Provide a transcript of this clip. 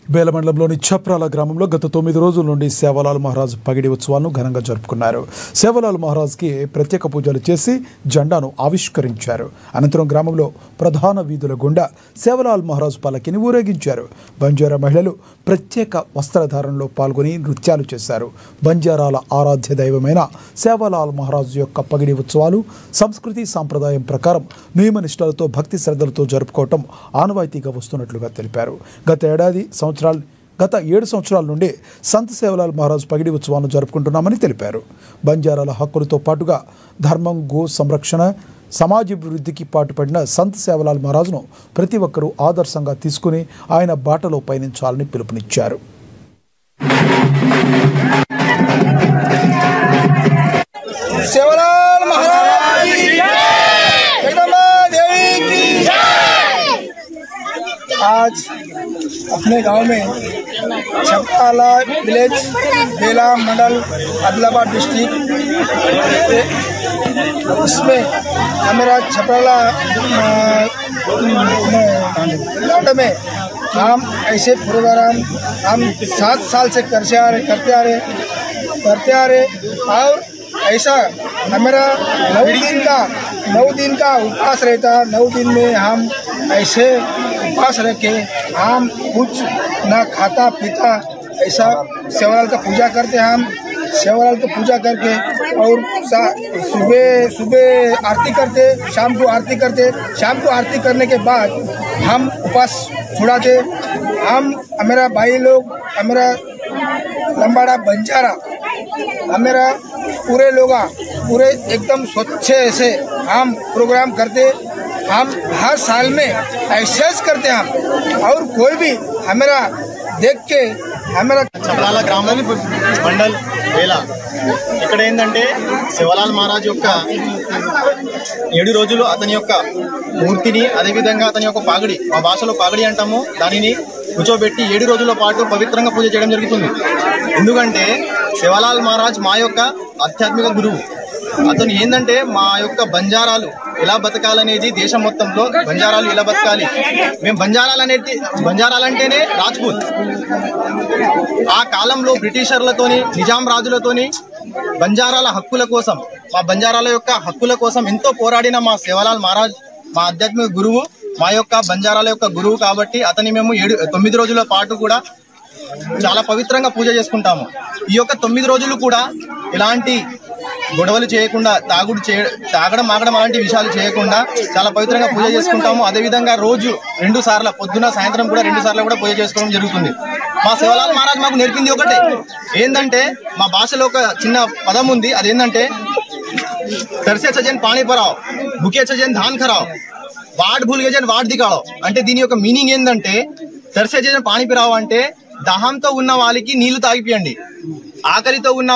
బేల మండలంలోని చప్రాల గ్రామంలో గత 9 రోజుల నుండి సేవలాల్ మహారాజ్ పగిడి ఉత్సవాలను ఘనంగా జరుపుకున్నారు. సేవలాల్ మహారాజ్కి ప్రత్యేక పూజలు చేసి జెండాను ఆవిష్కరించారు. అనంతరం గ్రామంలో ప్రధాన వీధుల గుండా సేవలాల్ మహారాజ్ పల్లకిని ఊరేగించారు. బంజారా మహిళలు ప్రత్యేక వస్త్రధారణలో పాల్గొని నృత్యాలు చేశారు. బంజారాల ఆరాధ్య దైవమైన సేవలాల్ మహారాజ్ యొక్క పగిడి ఉత్సవాలు సంస్కృతి సాంప్రదాయం ప్రకారం నియమనిష్టలతో భక్తి శ్రద్ధలతో జరుపుకోవటం ఆనవాయితీగా వస్తున్నట్లుగా తెలిపారు. గత 7 సంవత్సరాల నుండి సంత్ సేవలాల్ మహారాజ్ పగిడి ఉత్సవాలను జరుపుకుంటున్నామని తెలిపారు. బంజారాల హక్కులతో పాటుగా ధర్మం, గో సంరక్షణ, సమాజాభివృద్ధికి పాటుపడిన సంత్ సేవలాల్ మహారాజ్ను ప్రతి ఒక్కరూ ఆదర్శంగా తీసుకుని ఆయన బాటలో పయనించాలని పిలుపునిచ్చారు. आज अपने गांव में छपराला विलेज बेला मंडल आदिलाबाद डिस्ट्रिक्ट उसमें हमारा छपराला में हम ऐसे प्रोग्राम हम 7 साल से करते आ रहे और ऐसा हमारा 9 दिन का उपवास रहता। 9 दिन में हम ऐसे उपवास रखे, हम कुछ ना खाता पीता, ऐसा सेवलाल का पूजा करते। हम सेवलाल की पूजा करके और सुबह आरती करते, शाम को आरती करते। शाम को आरती करने के बाद हम उपवास छुड़ाते। हम हमारा भाई लोग, हमारा लंबाड़ा बंजारा, हमारा पूरे लोग पूरे एकदम स्वच्छ से हम प्रोग्राम करते। हम हर साल में ऐसा करते हम, और कोई भी हमारा देख के हमारा చప్రాల గ్రామం మండల్ వేల ఇక్కడ ఏంటంటే సేవలాల్ మహారాజ్ యొక్క 7 రోజులు అతని యొక్క మూర్తిని, అదేవిధంగా అతని యొక్క పాగడి, మా భాషలో పాగడి అంటాము, దానిని కూర్చోబెట్టి 7 రోజుల పాటు పవిత్రంగా పూజ చేయడం జరుగుతుంది. ఎందుకంటే సేవలాల్ మహారాజ్ మా యొక్క ఆధ్యాత్మిక గురువు. అతను ఏంటంటే మా యొక్క బంజారాలు ఎలా బతకాలనేది, దేశం మొత్తంలో బంజారాలు ఎలా బతకాలి, మేము బంజారాలంటేనే రాజ్పూత్. ఆ కాలంలో బ్రిటిషర్లతోని, నిజాం రాజులతోని బంజారాల హక్కుల కోసం, మా బంజారాల యొక్క హక్కుల కోసం ఎంతో పోరాడిన మా సేవలాల్ మహారాజ్ మా ఆధ్యాత్మిక గురువు, మా యొక్క బంజారాల యొక్క గురువు. కాబట్టి అతని మేము 9 రోజుల పాటు కూడా చాలా పవిత్రంగా పూజ చేసుకుంటాము. ఈ యొక్క 9 రోజులు కూడా ఎలాంటి గొడవలు చేయకుండా, తాగడం ఆగడం అలాంటి విషయాలు చేయకుండా చాలా పవిత్రంగా పూజ చేసుకుంటాము. అదేవిధంగా రోజు 2 సార్లు, పొద్దున సాయంత్రం కూడా 2 సార్లు కూడా పూజ చేసుకోవడం జరుగుతుంది. మా సేవలాల్ మహారాజ్ మాకు నేర్పింది ఒకటే, ఏంటంటే మా భాషలో ఒక చిన్న పదం ఉంది. అదేంటంటే तरसे सजन पानी पराओ, भूखे सजन धान खराओ, వాడ్ భూల్ గజన్ వాడ్ దిగాడో. అంటే దీని యొక్క మీనింగ్ ఏంటంటే, तरसे सजन पानी पिराओ అంటే దాహంతో ఉన్న వాళ్ళకి నీళ్లు తాగిపియండి, ఆకలితో ఉన్న